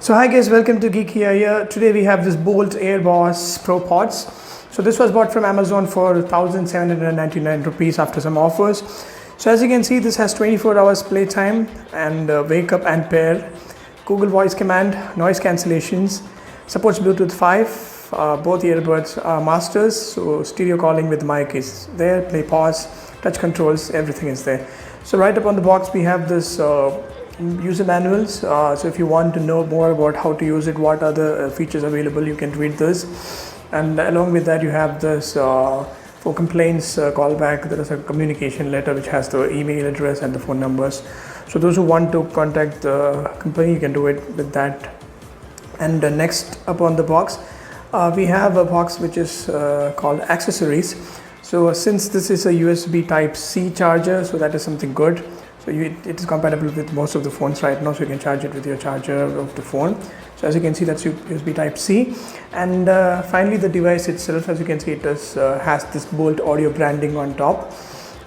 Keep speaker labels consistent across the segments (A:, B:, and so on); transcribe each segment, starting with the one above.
A: So hi guys, welcome to Geeky here. Today we have this Boult Airbass Propods. So this was bought from Amazon for 1,799 rupees after some offers. So as you can see, this has 24 hours playtime and wake up and pair, Google voice command, noise cancellations, supports Bluetooth 5, both earbuds are masters, so stereo calling with mic is there, play pause, touch controls, everything is there. So right up on the box we have this user manuals, so if you want to know more about how to use it, what other features available, you can read this. And along with that you have this for complaints callback. There is a communication letter which has the email address and the phone numbers, so those who want to contact the company, you can do it with that. And next up on the box we have a box which is called accessories. So since this is a USB type C charger, so that is something good. So it is compatible with most of the phones right now, so you can charge it with your charger of the phone. So as you can see, that's USB type C. And finally the device itself, as you can see, it has this Boult audio branding on top,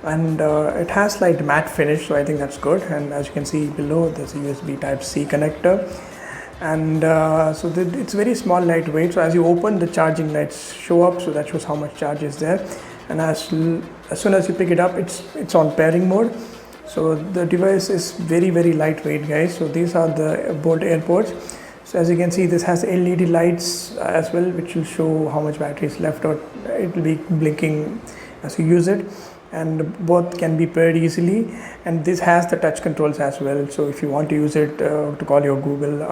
A: and it has like matte finish, so I think that's good. And as you can see below, there's a USB type C connector, and so it's very small, lightweight. So as you open, the charging lights show up, so that shows how much charge is there. And as soon as you pick it up, it's on pairing mode. So the device is very lightweight, guys. So these are the Boult AirPods. So as you can see, this has LED lights as well, which will show how much battery is left, or it will be blinking as you use it. And both can be paired easily, and this has the touch controls as well. So if you want to use it to call your Google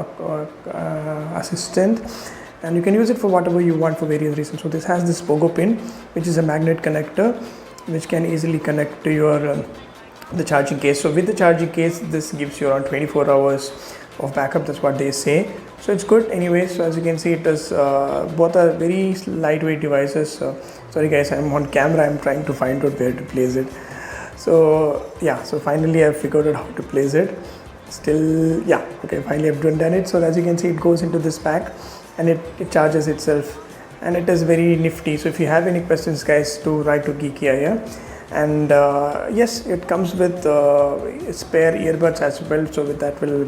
A: assistant, and you can use it for whatever you want for various reasons. So this has this pogo pin, which is a magnet connector, which can easily connect to your the charging case. So with the charging case, this gives you around 24 hours of backup, that's what they say. So it's good anyway. So as you can see, it is both are very lightweight devices. Sorry guys, I'm on camera, I'm trying to find out where to place it. So yeah, so finally I've figured out how to place it. Still, yeah, okay, finally I've done it. So as you can see, it goes into this pack and it charges itself, and it is very nifty. So if you have any questions, guys, do write to Geeky here. And yes, it comes with spare earbuds as well, so with that will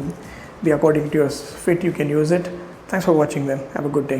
A: be according to your fit, you can use it. Thanks for watching them. Have a good day.